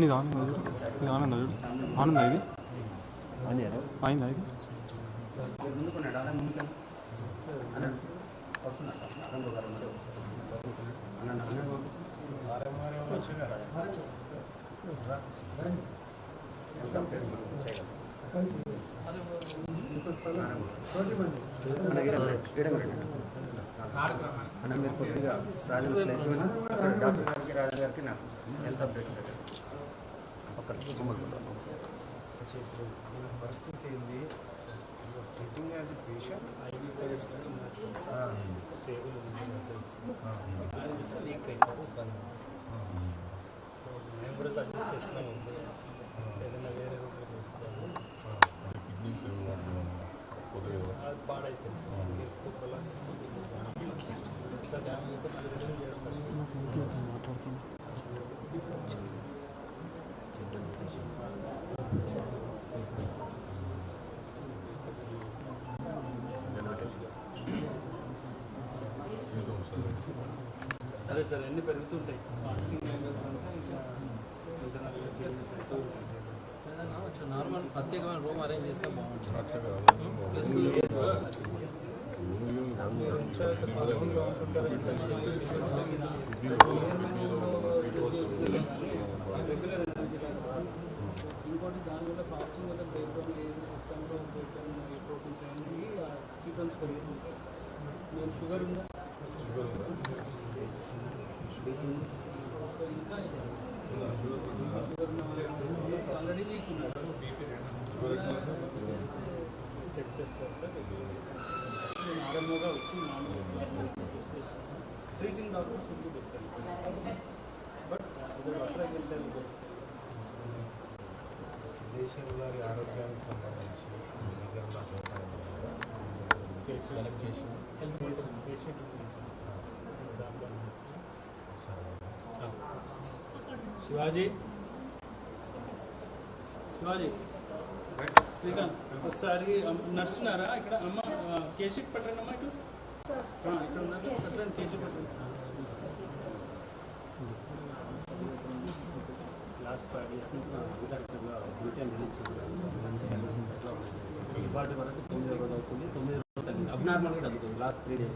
నీది ఆనంద ఇది ఆనంద ఆనంద ఇది అయిందా ఇది మీరు కొద్దిగా డాక్టర్ గారికి రాజు గారికి నాకు హెల్త్ అప్డేట్ పరిస్థితి ఏంది treating as a patient stable leak అయిపోతుంది. సో మేము కూడా సజెస్ట్ చేస్తున్నాము ఏదైనా వేరే రూట్లో తీసుకోవాలి. అది పాడైతుంది సార్ దాని మీద అదే సార్ అన్నీ పెరుగుతుంటాయి. ఫాస్టింగ్ నార్మల్ ప్రత్యేకమైన రూమ్ అరేంజ్ చేస్తే బాగుంటుంది. ఇంకోటి దానివల్ల ఫాస్టింగ్ వల్ల బ్రేక్ డౌన్ ఏది సిస్టంలో ప్రోటీన్స్ అనేవి కీటోన్స్ పెరుగుతుంటాయి. నేను షుగర్ ఉందా సో ఇంకా ఆల్రెడీ వీక్ ఉన్నాడు. చెక్ చేస్తారు సార్. నార్మల్గా వచ్చి treating doctors will be different. But as a doctor I can tell you this. సుదేశం గారి ఆరోగ్యానికి సంబంధించి శివాజీ శ్రీకాంత్ ఒకసారి నడుస్తున్నారా ఇక్కడ అమ్మ కేసీట్ పట్టండి అమ్మ ఇటు ఇక్కడ ఉన్నారు పట్టండి కేసీట్ పట్టండి. లాస్ట్ 5 days ఇవాటి వరకు 9 రోజు అవుతుంది. 9 రోజులు తగ్గింది. అబ్నార్మల్గా తగ్గుతుంది. లాస్ట్ 3 days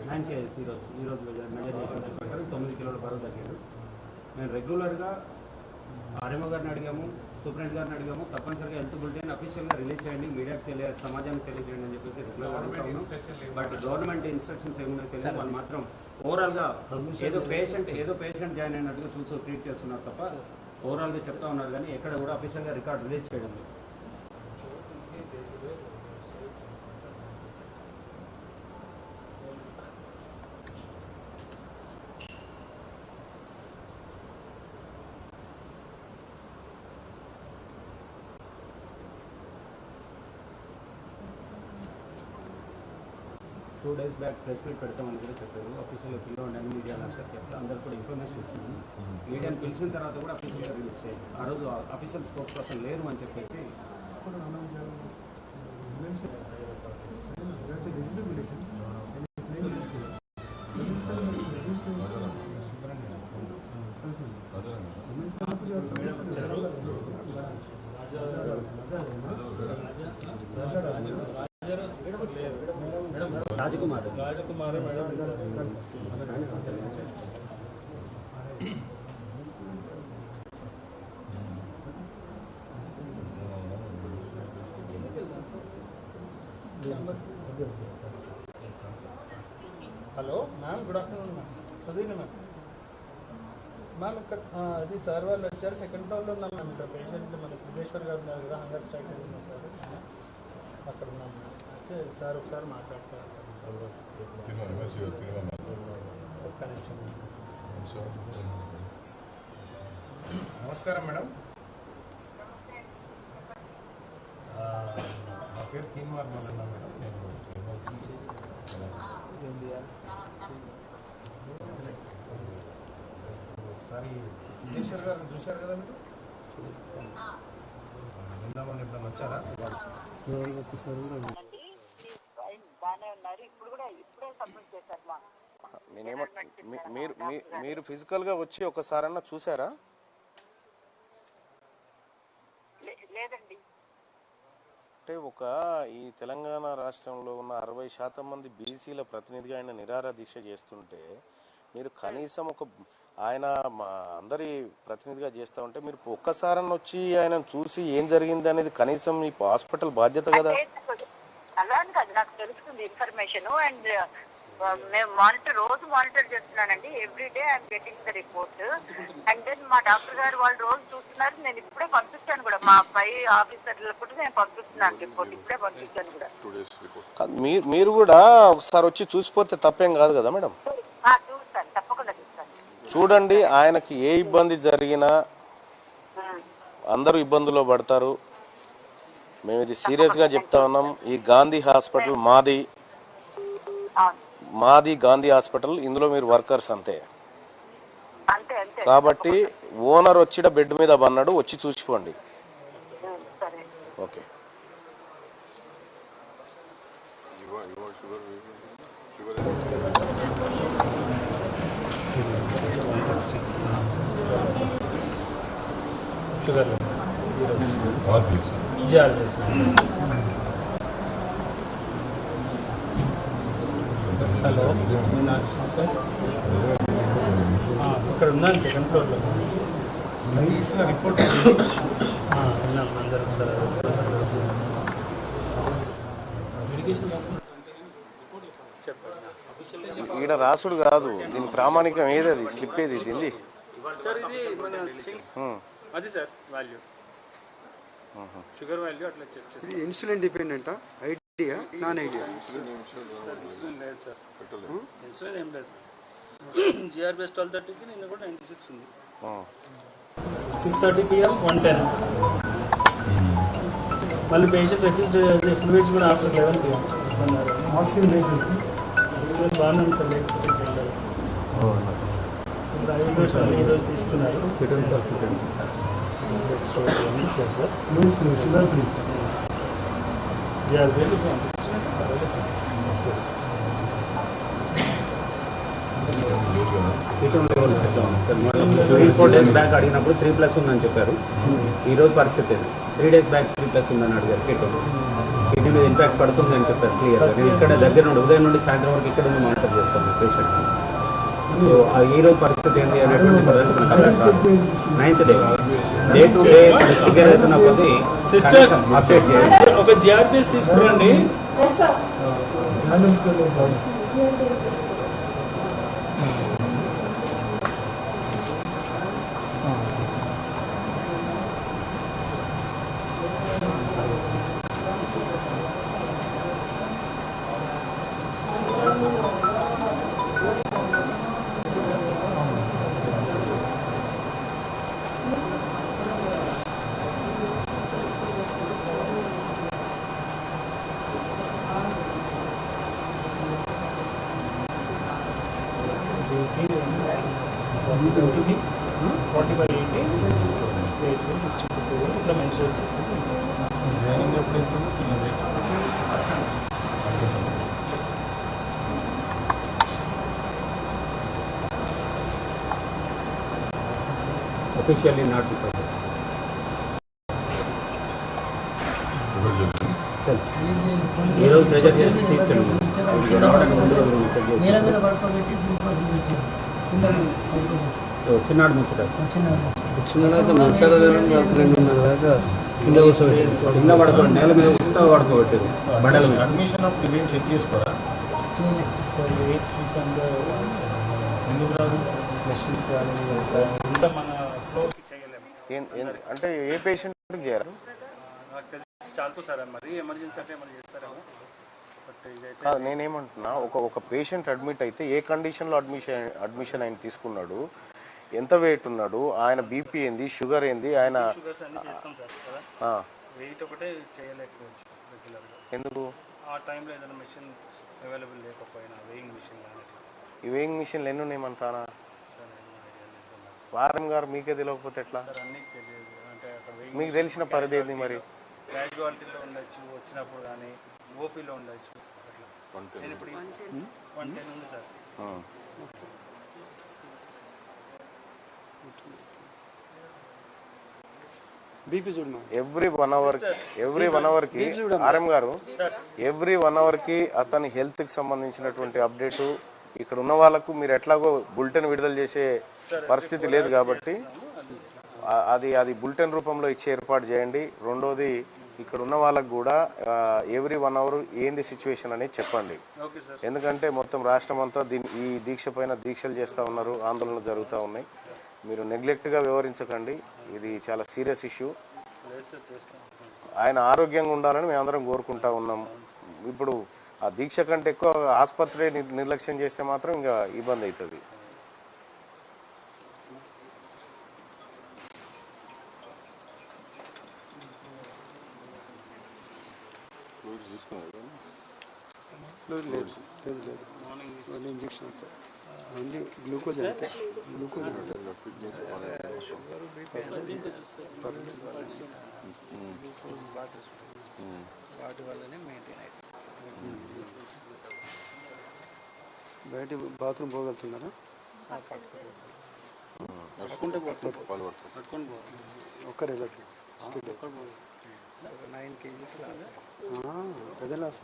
9 kgs ఈరోజు మెజర్ చేసిన ప్రకారం 9 కిలోల బరువు తగ్గాడు. మేము రెగ్యులర్గా ఆర్ఎంఓ గారిని అడిగాము, సూపరింటెండెంట్ గారిని అడిగాము, తప్పనిసరిగా హెల్త్ బులెటిన్ అఫీషియల్గా రిలీజ్ చేయండి, మీడియాకి తెలియాలి, సమాజానికి తెలియజేయండి అని చెప్పేసి రెగ్యులర్గా అడుగుతాము. బట్ గవర్నమెంట్ ఇన్స్ట్రక్షన్స్ ఏమున్నాయో తెలియదు. వాళ్ళు మాత్రం ఓవరాల్గా ఏదో పేషెంట్ జాయిన్ అయినట్టుగా చూసి ట్రీట్ చేస్తున్నారు తప్ప ఓవరాల్గా చెప్తా ఉన్నారు కానీ ఎక్కడ కూడా అఫీషియల్గా రికార్డ్ రిలీజ్ చేయడం లేదు. Two days back press meet పెడతామని కూడా చెప్పారు. అఫీషియల్గా పిల్లలు ఉండండి మీడియా అంతా చెప్తే అందరు కూడా ఇన్ఫర్మేషన్ వచ్చింది. మీడియాని పిలిచిన తర్వాత కూడా అఫీషియల్గా రిలీజ్ చేయండి. ఆ రోజు అఫీషియల్ స్పోక్ పర్సన్ లేరు అని చెప్పేసి Rajkumar madam hello ma'am, good afternoon ma'am. చదివిన మ్యామ్ ఇక్కడ అది సార్ వాళ్ళు వచ్చారు. సెకండ్ ఫ్లోర్లో ఉన్నాం మ్యామ్. ఇక్కడ పేషెంట్ మన సిద్ధేశ్వర్ గారు ఉన్నారు కదా, హంగర్ స్ట్రైక్ అయింది సార్, అక్కడ ఉన్నాం మ్యామ్. అయితే సార్ ఒకసారి మాట్లాడతారు. ఒక్క నిమిషం. నమస్కారం మేడం. నా పేరు కీన్వార్ మల్లన్న మేడం. నేను ఎమ్మెల్సీ ఒకసారి సిద్ధేశ్వర్ గారిని చూశారు కదా మీరు? విందామని ఎప్పుడన్నా వచ్చారా? బాగానే ఉన్నారు. ఇప్పుడే సబ్మిట్ చేశారు నేనేమో మీరు ఫిజికల్గా వచ్చి ఒకసారన్నా చూసారా? లేదండి. అంటే ఈ తెలంగాణ రాష్ట్రంలో ఉన్న 60% మంది బీసీల ప్రతినిధిగా ఆయన నిరాహార దీక్ష చేస్తుంటే మీరు కనీసం ఆయన అందరి ప్రతినిధిగా చేస్తూ ఉంటే మీరు ఒక్కసారన్నా వచ్చి ఆయన చూసి ఏం జరిగింది అనేది కనీసం మీ హాస్పిటల్ బాధ్యత కదా. అలా అని కాదు, నాకు తెలుస్తుంది ఇన్ఫర్మేషన్. అండ్ మేము రోజు మానిటర్ చేస్తున్నానండి. Every day I'm getting the report. And then మా డాక్టర్ గారు వాళ్ళు రోజు చూస్తున్నారు. నేను ఇప్పుడే పంపిస్తాను కూడా, మా పై ఆఫీసర్లకు కూడా నేను పంపిస్తున్నాను రిపోర్ట్. ఇప్పుడే పంపించాను కూడా. మీరు కూడా ఒకసారి వచ్చి చూసిపోతే తప్పేం కాదు కదా మేడం? చూస్తాను, తప్పకుండా చూస్తాను. చూడండి, ఆయనకి ఏ ఇబ్బంది జరిగినా అందరూ ఇబ్బందుల్లో పడతారు. మేము ఇది సీరియస్గా చెప్తా ఉన్నాం. ఈ గాంధీ హాస్పిటల్ మాది గాంధీ హాస్పిటల్. ఇందులో మీరు వర్కర్స్ అంతే. కాబట్టి ఓనర్ వచ్చిన బెడ్ మీద పన్నాడు, వచ్చి చూసిపోండి. ఓకే. షుగర్ హలో, సార్ ఇక్కడ ఉన్నాను, సెకండ్ ఫ్లోర్లో తీసిన రిపోర్ట్ ఉన్నాం అందరం సార్. ఈడ రాసుడు కాదు, దీని ప్రామాణికం ఏది, అది స్లిప్ ఏది దీన్ని సార్? ఇది మన అది సార్ వాల్యూ, షుగర్ వాల్యూ అట్లా చెక్ చేసి. ఇది ఇన్సులిన్ డిపెండెంటా, ఐడియా నాన్ ఐడియా? ఇన్సులిన్ లేదు సార్, ఇన్సులిన్ ఏం లేదు. జిఆర్బిఎస్ 1230కి నిన్న కూడా 96 ఉంది. 6:30 PM 110. మళ్ళీ పేషెంట్ రెసిస్ట్ ఫ్లూయిడ్స్ కూడా ఆఫ్టర్ 11 PM అన్నారు. ఆక్సిజన్ బాగానే ఉంది సార్. ఇప్పుడు ఐదు ఈరోజు తీసుకున్నారు. Sugar free GRBS 4 days back అడిగినప్పుడు 3+ ఉందని చెప్పారు. ఈరోజు పరిస్థితి 3 days బ్యాక్ 3+ ఉందని అడిగారు. కిడ్నీ మీద ఇంపాక్ట్ పడుతుంది అని చెప్పారు క్లియర్గా. నేను ఇక్కడ దగ్గర నుండి ఉదయం నుండి సాయంత్రం వరకు ఇక్కడ నుండి మానిటర్ చేస్తాను పేషెంట్. సో ఈ రోజు పరిస్థితి ఏంటి అనేటువంటి 9th day to day severe అవుతున్న కొద్దీ సిస్టర్ అప్డేట్ చేయాలి. ఒక జిఆర్బిఎస్ తీసుకురండి. ఇట్లా మెన్షన్ officially not because ఈరోజు ప్రెజర్ చేసి తీసుకెళ్ళి రావడానికి ముందు రోజు చెక్ చేసి వచ్చినాడు ముచ్చట కింద పడుకోండి, నేల మీద ఉత్తా పడుకోబెట్టేది బండల మీద. అడ్మిషన్ ఆఫ్ లివింగ్ చెక్ చేసుకోరా? సార్ వెయిట్ చూసాను ఎందుకు రాదు మెషిన్స్ కానీ ఇంత మన ఫ్లోకి చేయలేము. అంటే ఏ పేషెంట్ చేయరా? నాకు తెలిసి చాలు సార్, మరి ఎమర్జెన్సీ అంటే ఏమైనా చేస్తారేమో. బట్ ఇదైతే కాదు, నేనేమంటున్నా, ఒక పేషెంట్ అడ్మిట్ అయితే ఏ కండిషన్లో అడ్మిషన్ ఆయన తీసుకున్నాడు, ఎంత వెయిట్ ఉన్నాడు, ఆయన బీపీ ఏంది, షుగర్ ఏంది, ఆయన షుగర్స్ అన్నీ చేస్తాం సార్ కదా. వెయిట్ ఒకటే చేయలేకపోవచ్చు రెగ్యులర్గా. ఎందుకు? ఆ టైంలో ఏదైనా మెషిన్ అవైలబుల్ లేకపోయినా వెయింగ్ మిషన్ కానీ ఈ వేయింగ్ మిషన్లు ఎన్ని ఉన్నాయమంటారా? సార్ ఐడియా లేదు సార్. వారం గారు మీకే తెలియకపోతే ఎట్లా? సార్ అన్నీ తెలియదు. అంటే అక్కడ మీకు తెలిసిన పరిధి ఏంది మరి? క్యాజువాలిటీలో ఉండొచ్చు, వచ్చినప్పుడు కానీ ఓపీలో ఉండొచ్చు. అట్లా నేను ఇప్పుడు 110 ఉంది సార్. బీపీ చూడమా. ఎవ్రీ 1 అవర్కి ఆర్ఎం గారు ఎవ్రీ 1 అవర్కి అతని హెల్త్కి సంబంధించినటువంటి అప్డేటు ఇక్కడ ఉన్న వాళ్ళకు మీరు ఎట్లాగో బులెటిన్ విడుదల చేసే పరిస్థితి లేదు కాబట్టి అది బులెటిన్ రూపంలో ఇచ్చే ఏర్పాటు చేయండి. రెండోది ఇక్కడ ఉన్న వాళ్ళకు కూడా ఎవ్రీ 1 అవర్ ఏంది సిచ్యువేషన్ అనేది చెప్పండి. ఎందుకంటే మొత్తం రాష్ట్రం అంతా ఈ దీక్ష పైన దీక్షలు చేస్తూ ఉన్నారు, ఆందోళనలు జరుగుతూ ఉన్నాయి. మీరు నెగ్లెక్ట్గా వ్యవహరించకండి, ఇది చాలా సీరియస్ ఇష్యూ. ఆయన ఆరోగ్యంగా ఉండాలని మేమందరం కోరుకుంటా ఉన్నాం. ఇప్పుడు ఆ దీక్ష కంటే ఎక్కువ ఆసుపత్రి నిర్లక్ష్యం చేస్తే మాత్రం ఇంకా ఇబ్బంది అవుతుంది. లేదు ఇంజక్షన్ ఓన్లీ గ్లూకోజ్ అంతే. గ్లూకోజ్ వాటి వల్లనే మెయింటైన్ బయట బాత్రూమ్ పోగలుగుతున్నారా? పట్టుకుంటే పట్టుకొని ఒక్కరు వెళ్ళదు. 9 kgs పెద్ద లాస్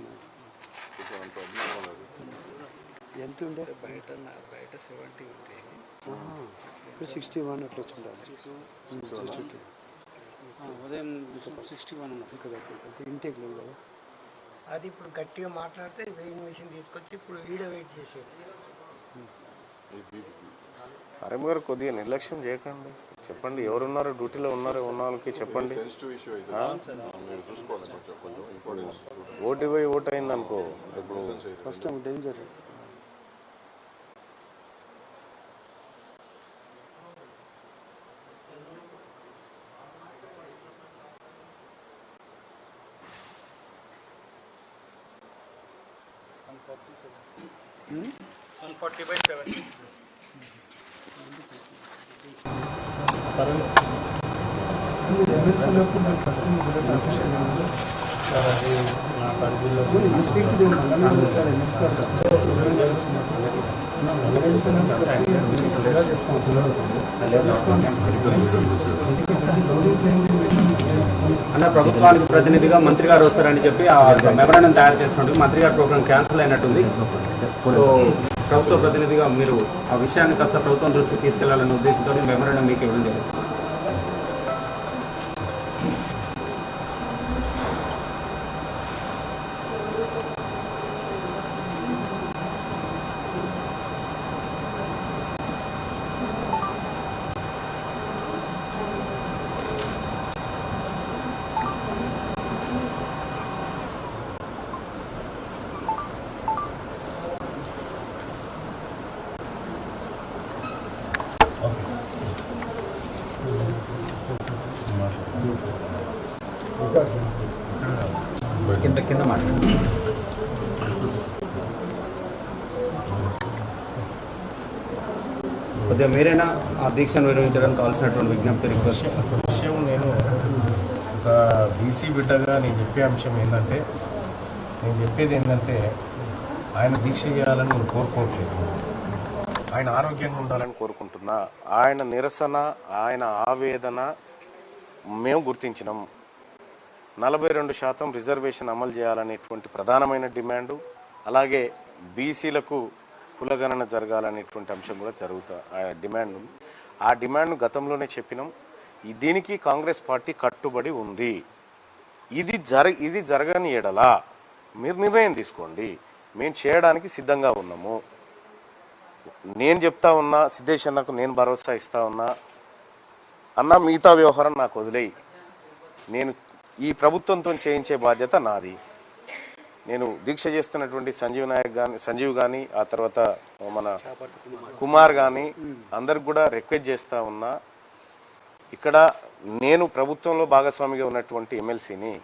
ఎంత ఉండే? బయట 70 ఉంటే ఇప్పుడు 61 అట్లా వచ్చిండాలి. ఉదయం 61 ఇక్కడ ఇంటేక్ లేదు కదా. అది ఇప్పుడు గట్టిగా మాట్లాడితే వెయింగ్ మెషిన్ తీసుకొచ్చి ఇప్పుడు వీడియో వెయిట్ చేసేది. ఆర్ఎం గారు కొద్దిగా నిర్లక్ష్యం చేయకండి, చెప్పండి ఎవరున్నారో డ్యూటీలో ఉన్నారో ఉన్న వాళ్ళకి చెప్పండి. ఓటు పోయి ఓటు అయింది అనుకో, ఇప్పుడు ఫస్ట్ టైం డేంజర్. అన్న ప్రభుత్వానికి ప్రతినిధిగా మంత్రి గారు వస్తారని చెప్పి ఆ మెమరాండం తయారు చేస్తున్నట్టు మంత్రి గారి ప్రోగ్రామ్ క్యాన్సిల్ అయినట్టుంది. సో ప్రభుత్వ ప్రతినిధిగా మీరు ఆ విషయాన్ని కాస్త ప్రభుత్వం దృష్టికి తీసుకెళ్లాలనే ఉద్దేశంతో మెమరాండం మీకు ఇవ్వడం జరిగింది. కింద మాట్లాడండి. కొద్దిగా మీరైనా ఆ దీక్షను నిర్వహించడానికి కావాల్సినటువంటి విజ్ఞప్తి రిక్వెస్ట్. విషయం నేను ఒక బీసీ బిడ్డగా నేను చెప్పే అంశం ఏంటంటే, నేను చెప్పేది ఏంటంటే ఆయన దీక్ష చేయాలని నేను కోరుకోవట్లేదు, ఆయన ఆరోగ్యంగా ఉండాలని కోరుకుంటున్నా. ఆయన నిరసన, ఆయన ఆవేదన మేము గుర్తించినాం. 42% రిజర్వేషన్ అమలు చేయాలనేటువంటి ప్రధానమైన డిమాండు, అలాగే బీసీలకు కులగణన జరగాలనేటువంటి అంశం కూడా డిమాండ్. ఆ డిమాండ్ను గతంలోనే చెప్పినాం. దీనికి కాంగ్రెస్ పార్టీ కట్టుబడి ఉంది. ఇది జరగని ఎడలా మీరు నిర్ణయం తీసుకోండి, మేము చేయడానికి సిద్ధంగా ఉన్నాము. నేను చెప్తా ఉన్నా, సిద్ధేష్ అన్నకు నేను భరోసా ఇస్తా ఉన్నా, అన్న మిగతా వ్యవహారం నాకు వదిలేయి, నేను ఈ ప్రభుత్వంతో చేయించే బాధ్యత నాది. నేను దీక్ష చేస్తున్నటువంటి సంజీవ్ కానీ ఆ తర్వాత మన కుమార్ కానీ అందరికి కూడా రిక్వెస్ట్ చేస్తూ ఉన్నా, ఇక్కడ నేను ప్రభుత్వంలో భాగస్వామిగా ఉన్నటువంటి ఎమ్మెల్సీని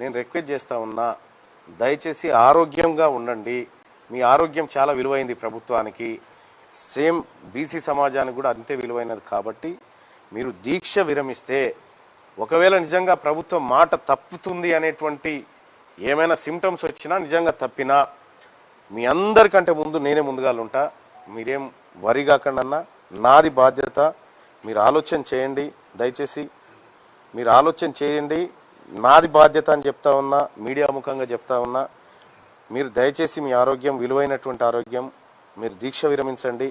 నేను రిక్వెస్ట్ చేస్తూ ఉన్నా, దయచేసి ఆరోగ్యంగా ఉండండి. మీ ఆరోగ్యం చాలా విలువైంది ప్రభుత్వానికి, సేమ్ బీసీ సమాజానికి కూడా అంతే విలువైనది. కాబట్టి మీరు దీక్ష విరమిస్తే, ఒకవేళ నిజంగా ప్రభుత్వం మాట తప్పుతుంది అనేటువంటి ఏమైనా సిమ్టమ్స్ వచ్చినా, నిజంగా తప్పినా మీ అందరికంటే ముందు నేనే ముందుగా ఉంటా. మీరేం వరి కాకుండా నాది బాధ్యత. మీరు ఆలోచన చేయండి, దయచేసి మీరు ఆలోచన చేయండి. నాది బాధ్యత అని చెప్తా ఉన్నా, మీడియా ముఖంగా చెప్తా ఉన్నా. మీరు దయచేసి మీ ఆరోగ్యం, విలువైనటువంటి ఆరోగ్యం, మీరు దీక్ష విరమించండి.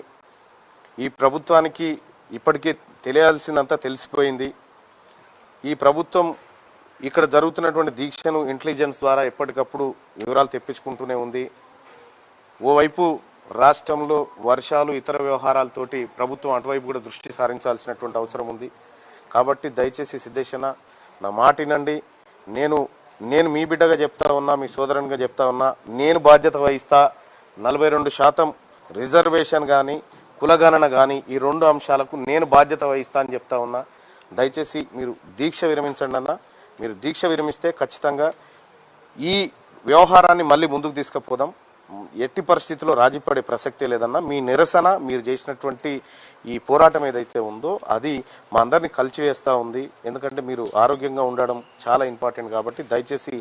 ఈ ప్రభుత్వానికి ఇప్పటికీ తెలియాల్సిందంతా తెలిసిపోయింది. ఈ ప్రభుత్వం ఇక్కడ జరుగుతున్నటువంటి దీక్షను ఇంటెలిజెన్స్ ద్వారా ఎప్పటికప్పుడు వివరాలు తెప్పించుకుంటూనే ఉంది. ఓవైపు రాష్ట్రంలో వర్షాలు, ఇతర వ్యవహారాలతోటి ప్రభుత్వం అటువైపు కూడా దృష్టి సారించాల్సినటువంటి అవసరం ఉంది. కాబట్టి దయచేసి సిద్ధేశన, నా మాట వినండి. నేను మీ బిడ్డగా చెప్తా ఉన్నా, మీ సోదరునిగా చెప్తా ఉన్నా. నేను బాధ్యత వహిస్తా. 42% రిజర్వేషన్ కానీ, కులగణన కానీ, ఈ 2 అంశాలకు నేను బాధ్యత వహిస్తా అని చెప్తా ఉన్నా. దయచేసి మీరు దీక్ష విరమించండి అన్న. మీరు దీక్ష విరమిస్తే ఖచ్చితంగా ఈ వ్యవహారాన్ని మళ్ళీ ముందుకు తీసుకుపోదాం. ఎట్టి పరిస్థితుల్లో రాజీ పడే ప్రసక్తే లేదన్నా. మీ నిరసన, మీరు చేసినటువంటి ఈ పోరాటం ఏదైతే ఉందో అది మా అందరినీ కలిచివేస్తూ ఉంది. ఎందుకంటే మీరు ఆరోగ్యంగా ఉండడం చాలా ఇంపార్టెంట్. కాబట్టి దయచేసి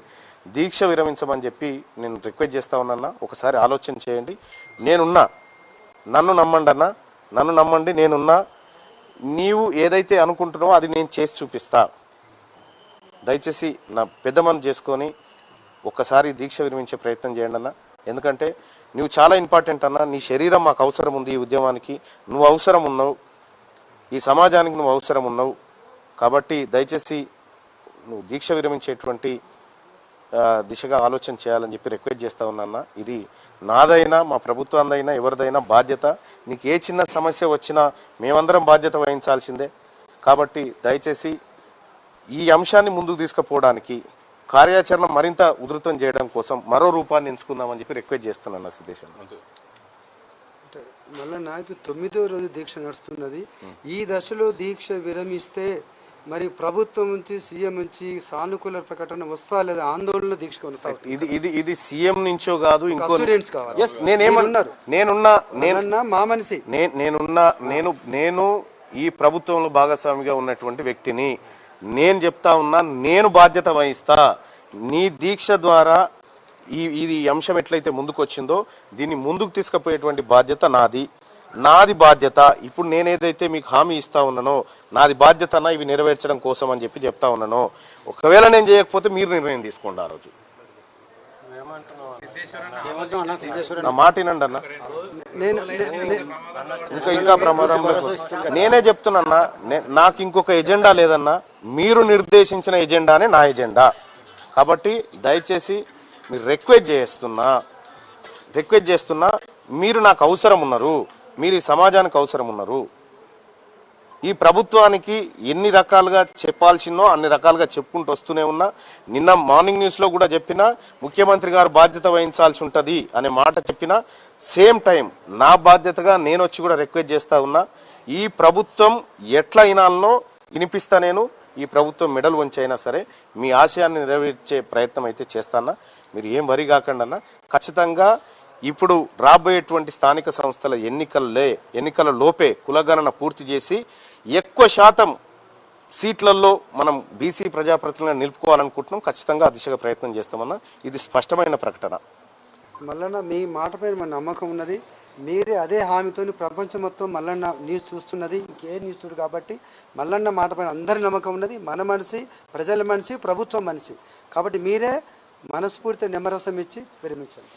దీక్ష విరమించమని చెప్పి నేను రిక్వెస్ట్ చేస్తా ఉన్నా. ఒకసారి ఆలోచన చేయండి. నేనున్నా, నన్ను నమ్మండి అన్న, నన్ను నమ్మండి, నేనున్నా. నీవు ఏదైతే అనుకుంటున్నావో అది నేను చేసి చూపిస్తా. దయచేసి నా పెద్ద మనసు చేసుకొని ఒక్కసారి దీక్ష విరమించే ప్రయత్నం చేయండి అన్న. ఎందుకంటే నువ్వు చాలా ఇంపార్టెంట్ అన్న. నీ శరీరం మాకు అవసరం ఉంది. ఈ ఉద్యమానికి నువ్వు అవసరం ఉన్నావు, ఈ సమాజానికి నువ్వు అవసరం ఉన్నావు. కాబట్టి దయచేసి నువ్వు దీక్ష విరమించేటువంటి దిశగా ఆలోచన చేయాలని చెప్పి రిక్వెస్ట్ చేస్తా ఉన్నా. ఇది నాదైనా, మా ప్రభుత్వాందైనా, ఎవరిదైనా బాధ్యత. నీకు ఏ చిన్న సమస్య వచ్చినా మేమందరం బాధ్యత వహించాల్సిందే. కాబట్టి దయచేసి ఈ అంశాన్ని ముందుకు తీసుకుపోవడానికి, కార్యాచరణ మరింత ఉధృతం చేయడం కోసం మరో రూపాన్ని ఎంచుకుందామని చెప్పి రిక్వెస్ట్ చేస్తున్నాను సిద్ధేశన్. మళ్ళీ నాకు 9వ రోజు దీక్ష నడుస్తున్నది. ఈ దశలో దీక్ష విరమిస్తే మరి ప్రభుత్వం నుంచి, సీఎం నుంచి సానుకూల ప్రకటన వస్తా లేదా ఆందోళన దీక్ష కొనసాగుతుంది. ఇది సీఎం నుంచో కాదు, ఇంకో మా మనిషి నేను ఈ ప్రభుత్వంలో భాగస్వామిగా ఉన్నటువంటి వ్యక్తిని. నేను చెప్తా ఉన్నా, నేను బాధ్యత వహిస్తా. నీ దీక్ష ద్వారా ఇది అంశం ఎట్లయితే ముందుకు వచ్చిందో దీన్ని ముందుకు తీసుకుపోయేటువంటి బాధ్యత నాది బాధ్యత. ఇప్పుడు నేనేదైతే మీకు హామీ ఇస్తా ఉన్నానో నాది బాధ్యత అన్న, ఇవి నెరవేర్చడం కోసం అని చెప్పి చెప్తా ఉన్నానో. ఒకవేళ నేను చేయకపోతే మీరు నిర్ణయం తీసుకోండి. ఆ రోజు నా మాట వినండి అన్న. ఇంకా ప్రమాదం. నేనే చెప్తున్నా, నాకు ఇంకొక ఎజెండా లేదన్నా. మీరు నిర్దేశించిన ఎజెండానే నా ఎజెండా. కాబట్టి దయచేసి మీరు రిక్వెస్ట్ చేస్తున్నా, మీరు నాకు అవసరం ఉన్నారు, మీరు ఈ సమాజానికి అవసరం ఉన్నారు. ఈ ప్రభుత్వానికి ఎన్ని రకాలుగా చెప్పాల్సిందో అన్ని రకాలుగా చెప్పుకుంటూ వస్తూనే ఉన్నా. నిన్న మార్నింగ్ న్యూస్లో కూడా చెప్పినా, ముఖ్యమంత్రి గారు బాధ్యత వహించాల్సి ఉంటుంది అనే మాట చెప్పినా. సేమ్ టైం నా బాధ్యతగా నేను వచ్చి కూడా రిక్వెస్ట్ చేస్తా ఉన్నా. ఈ ప్రభుత్వం ఎట్లా వినాలనో వినిపిస్తా. నేను ఈ ప్రభుత్వం మెడల్ వంచైనా సరే మీ ఆశయాన్ని నెరవేర్చే ప్రయత్నం అయితే చేస్తానా. మీరు ఏం వరి కాకుండా ఖచ్చితంగా ఇప్పుడు రాబోయేటువంటి స్థానిక సంస్థల ఎన్నికల లోపే కులగణన పూర్తి చేసి ఎక్కువ శాతం సీట్లలో మనం బీసీ ప్రజాప్రతినిధులను నిలుపుకోవాలనుకుంటున్నాం. ఖచ్చితంగా ఆ దిశగా ప్రయత్నం చేస్తామన్నా. ఇది స్పష్టమైన ప్రకటన. మల్లన్న మీ మాట పైన మన నమ్మకం ఉన్నది. మీరే అదే హామీతో ప్రపంచం మొత్తం మల్లన్న న్యూస్ చూస్తున్నది, ఇంకే న్యూస్ చూడు. కాబట్టి మల్లన్న మాట పైన అందరి నమ్మకం ఉన్నది. మన మనిషి, ప్రజల మనిషి, ప్రభుత్వం మనిషి. కాబట్టి మీరే మనస్ఫూర్తి నిమ్మరసం ఇచ్చి విరమించండి.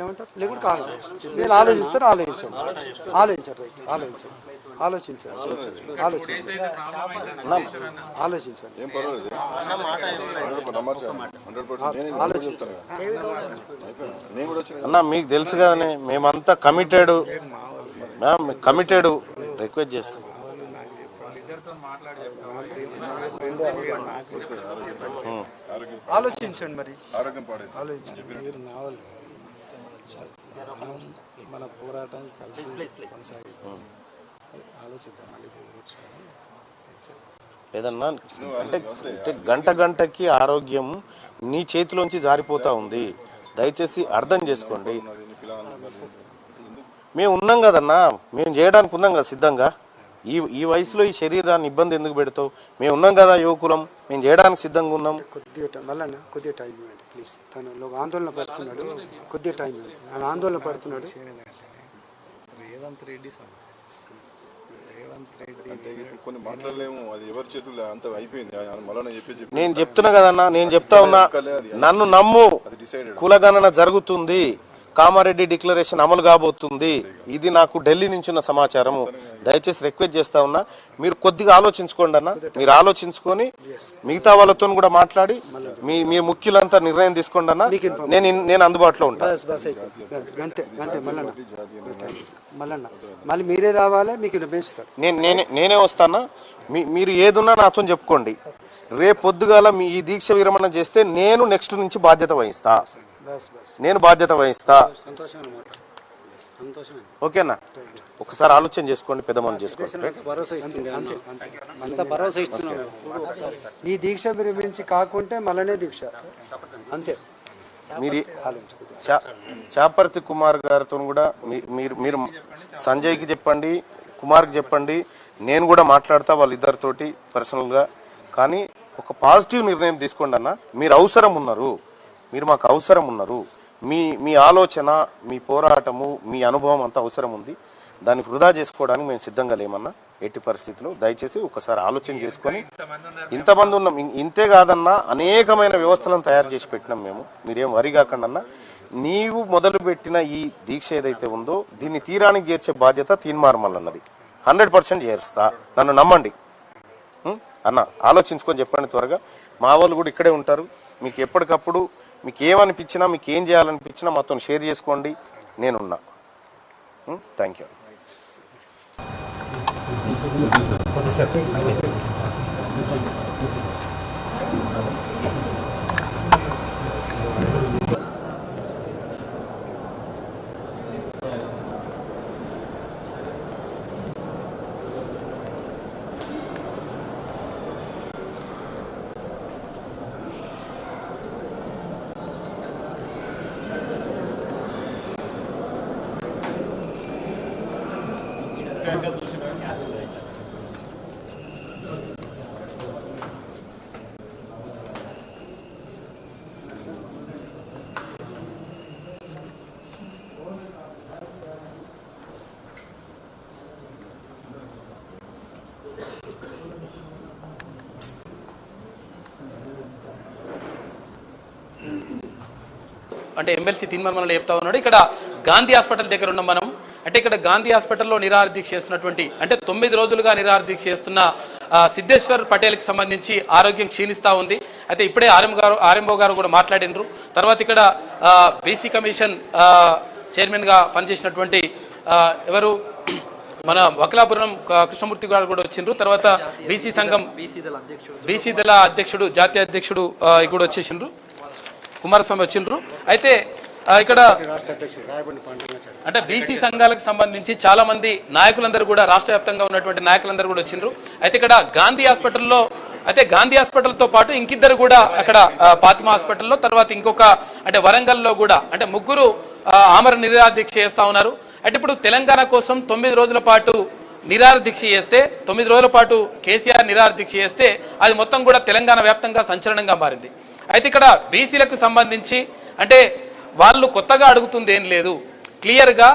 ఏమంటారు? లేకుంటే కాదు, మీరు ఆలోచిస్తారు. అన్న మీకు తెలుసు కదనే, మేమంతా కమిటెడ్ రిక్వెస్ట్ చేస్తాం. ఆలోచించండి. మరి మన పోరాటం కలిసి కొనసాగిద్దాం. ఆలోచిద్దాం. లేదన్నా అంటే గంటకి ఆరోగ్యం నీ చేతిలోంచి జారిపోతా ఉంది. దయచేసి అర్థం చేసుకోండి. మేము ఉన్నాం కదన్నా, మేము చేయడానికి ఉన్నాం కదా సిద్ధంగా. ఈ వయసులో ఈ శరీరాన్ని ఇబ్బంది ఎందుకు పెడతావు? మేము ఉన్నాం కదా యువకులం, మేము చేయడానికి సిద్ధంగా ఉన్నాం. కొద్దిగా టైం ఇవ్వండి ప్లీజ్. తను ఆందోళన పడుతున్నాడు, కొద్దిగా టైం ఇవ్వండి. ఆయన ఆందోళన పడుతున్నాడు. రేవంత్ రెడ్డి సమస్య, రేవంత్ రెడ్డి కొన్ని మాట్లాడలేము, అది ఎవరి చేతుల్లో అంత అయిపోయింది. నేను చెప్తున్నా కదన్నా, నేను చెప్తా ఉన్నా, నన్ను నమ్ము, కులగణన జరుగుతుంది, కామారెడ్డి డిక్లరేషన్ అమలు కాబోతుంది. ఇది నాకు ఢిల్లీ నుంచి ఉన్న సమాచారము. దయచేసి రిక్వెస్ట్ చేస్తా ఉన్నా, మీరు కొద్దిగా ఆలోచించుకోండి అన్న. మీరు ఆలోచించుకొని మిగతా వాళ్ళతో కూడా మాట్లాడి మీ ముఖ్యులంతా నిర్ణయం తీసుకోండి అన్న. నేను అందుబాటులో ఉంటాను. మళ్ళీ మీరే రావాలి, మీకు నేనే వస్తానా. మీరు ఏదున్నా నాతో చెప్పుకోండి. రేపు పొద్దుగాల మీ ఈ దీక్ష విరమణ చేస్తే నేను నెక్స్ట్ నుంచి బాధ్యత వహిస్తా. ఓకేనా? ఒకసారి ఆలోచన చేసుకోండి, పెద్ద మనం చేసుకోండి. ఈ దీక్ష విరమించి కాకుంటే మళ్ళీ దీక్ష అంతే. మీరు చాపర్తి కుమార్ గారితో కూడా మీరు సంజయ్కి చెప్పండి, కుమార్కి చెప్పండి, నేను కూడా మాట్లాడతా వాళ్ళిద్దరితోటి పర్సనల్గా. కానీ ఒక పాజిటివ్ నిర్ణయం తీసుకోండి అన్న. మీరు అవసరం ఉన్నారు, మీరు మాకు అవసరం ఉన్నారు. మీ ఆలోచన, మీ పోరాటము, మీ అనుభవం అంతా అవసరం ఉంది. దాన్ని వృధా చేసుకోవడానికి మేము సిద్ధంగా లేమన్నా ఎట్టి పరిస్థితిలో. దయచేసి ఒకసారి ఆలోచన చేసుకొని, ఇంతమంది ఉన్నాం, ఇంతే కాదన్నా అనేకమైన వ్యవస్థలను తయారు చేసి పెట్టినాం మేము. మీరేం వరి కాకుండా అన్న. నీవు మొదలుపెట్టిన ఈ దీక్ష ఏదైతే ఉందో దీన్ని తీరానికి చేర్చే బాధ్యత తీన్మార్మల్ అన్నది. 100% చేరుస్తా, నన్ను నమ్మండి అన్న. ఆలోచించుకొని చెప్పండి త్వరగా. మా వాళ్ళు కూడా ఇక్కడే ఉంటారు. మీకు ఎప్పటికప్పుడు మీకు ఏమనిపించినా, మీకు ఏం చేయాలనిపించినా మాతో షేర్ చేసుకోండి, నేనున్నా. Thank you. అంటే ఎమ్మెల్సీ తీన్మార్మల్లో చెప్తా ఉన్నాడు. ఇక్కడ గాంధీ హాస్పిటల్ దగ్గర ఉన్నాం మనం. అంటే ఇక్కడ గాంధీ హాస్పిటల్లో నిరాహార దీక్ష చేస్తున్నటువంటి, అంటే 9 రోజులుగా నిరాహార దీక్ష చేస్తున్న సిద్ధేశ్వర్ పటేల్కి సంబంధించి ఆరోగ్యం క్షీణిస్తూ ఉంది. అయితే ఇప్పుడే ఆర్ఎంఓ గారు కూడా మాట్లాడినరు. తర్వాత ఇక్కడ బీసీ కమిషన్ చైర్మన్గా పనిచేసినటువంటి ఎవరు మన వకలాపురం కృష్ణమూర్తి గారు కూడా వచ్చిండ్రు. తర్వాత బీసీ సంఘం బీసీ దళ అధ్యక్షుడు, జాతీయ అధ్యక్షుడు కూడా వచ్చేసిండ్రు, కుమారస్వామి వచ్చిండ్రు. అయితే ఇక్కడ అంటే బీసీ సంఘాలకు సంబంధించి చాలా మంది నాయకులందరూ కూడా, రాష్ట్ర వ్యాప్తంగా ఉన్నటువంటి నాయకులందరూ కూడా వచ్చిండ్రు. అయితే ఇక్కడ గాంధీ హాస్పిటల్లో, అయితే గాంధీ హాస్పిటల్తో పాటు ఇంకిద్దరు కూడా అక్కడ ఫాతిమా హాస్పిటల్లో, తర్వాత ఇంకొక అంటే వరంగల్లో కూడా అంటే 3 ఆమరణ నిరాహార దీక్ష చేస్తా ఉన్నారు. అంటే ఇప్పుడు తెలంగాణ కోసం 9 రోజుల పాటు నిరాహార దీక్ష చేస్తే, 9 రోజుల పాటు కేసీఆర్ నిరాహార దీక్ష చేస్తే అది మొత్తం కూడా తెలంగాణ వ్యాప్తంగా సంచలనంగా మారింది. అయితే ఇక్కడ బీసీలకు సంబంధించి అంటే వాళ్ళు కొత్తగా అడుగుతుంది ఏం లేదు, క్లియర్గా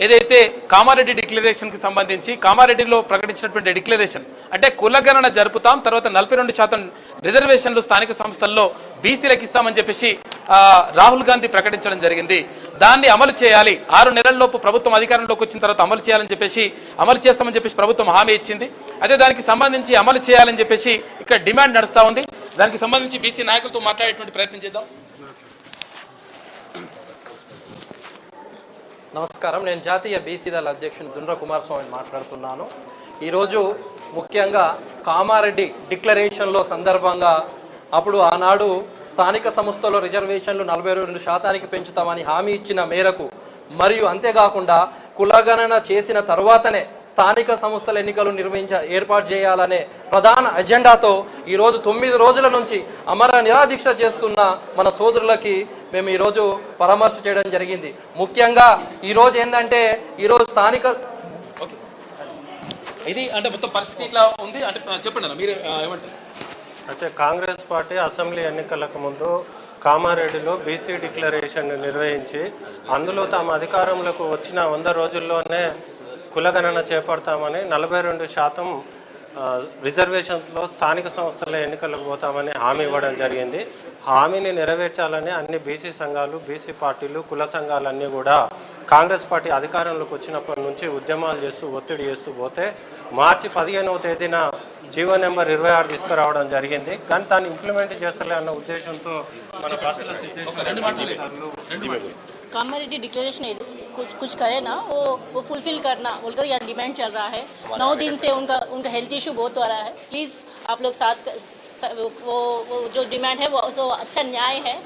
ఏదైతే కామారెడ్డి డిక్లరేషన్కి సంబంధించి కామారెడ్డిలో ప్రకటించినటువంటి డిక్లరేషన్ అంటే కులగణన జరుపుతాం, తర్వాత 42% రిజర్వేషన్లు స్థానిక సంస్థల్లో బీసీలకు ఇస్తామని చెప్పేసి రాహుల్ గాంధీ ప్రకటించడం జరిగింది. దాన్ని అమలు చేయాలి, 6 నెలల్లోపు ప్రభుత్వం అధికారంలోకి వచ్చిన తర్వాత అమలు చేయాలని చెప్పేసి, అమలు చేస్తామని చెప్పేసి ప్రభుత్వం హామీ ఇచ్చింది. అదే దానికి సంబంధించి అమలు చేయాలని చెప్పేసి ఇక్కడ డిమాండ్ నడుస్తూ ఉంది. దానికి సంబంధించి బీసీ నాయకులతో మాట్లాడేటువంటి ప్రయత్నం చేద్దాం. నమస్కారం, నేను జాతీయ బీసీ దళ అధ్యక్షుడు దుండ్ర కుమారస్వామి మాట్లాడుతున్నాను. ఈరోజు ముఖ్యంగా కామారెడ్డి డిక్లరేషన్లో సందర్భంగా అప్పుడు ఆనాడు స్థానిక సంస్థల్లో రిజర్వేషన్లు 42% పెంచుతామని హామీ ఇచ్చిన మేరకు, మరియు అంతేకాకుండా కులగణన చేసిన తర్వాతనే స్థానిక సంస్థల ఎన్నికలు ఏర్పాటు చేయాలనే ప్రధాన ఎజెండాతో ఈరోజు 9 రోజుల నుంచి అమర నిరాదీక్ష చేస్తున్న మన సోదరులకి మేము ఈరోజు పరామర్శ చేయడం జరిగింది. ముఖ్యంగా ఈరోజు ఏంటంటే ఈరోజు ఇది అంటే మొత్తం పరిస్థితి ఇట్లా ఉంది అంటే చెప్పండి అన్న మీరు ఏమంటారు? అయితే కాంగ్రెస్ పార్టీ అసెంబ్లీ ఎన్నికలకు ముందు కామారెడ్డిలో బీసీ డిక్లరేషన్ నిర్వహించి అందులో తాము అధికారంలోకి వచ్చిన 100 రోజుల్లోనే కులగణన చేపడతామని 42% రిజర్వేషన్స్లో స్థానిక సంస్థల ఎన్నికలకు పోతామని హామీ ఇవ్వడం జరిగింది. హామీని నెరవేర్చాలని అన్ని బీసీ సంఘాలు, బీసీ పార్టీలు, కుల సంఘాలన్నీ కూడా కాంగ్రెస్ పార్టీ అధికారంలోకి వచ్చినప్పటి నుంచి ఉద్యమాలు చేస్తూ ఒత్తిడి చేస్తూ పోతే మార్చి 15వ తేదీన జీవో నెంబర్ 26 తీసుకురావడం జరిగింది. కానీ దాన్ని ఇంప్లిమెంట్ చేస్తలే అన్న ఉద్దేశంతో మన పార్టీల कामारेड्डी डिक्लेरेशन कुछ करे ना वो फुलफिल करना बोलकर यहाँ डिमांड चल रहा है. 9 दिन से उनका हेल्थ इशू बहुत हो रहा है. प्लीज़ आप लोग साथ वो जो डिमांड है वो अच्छा न्याय है.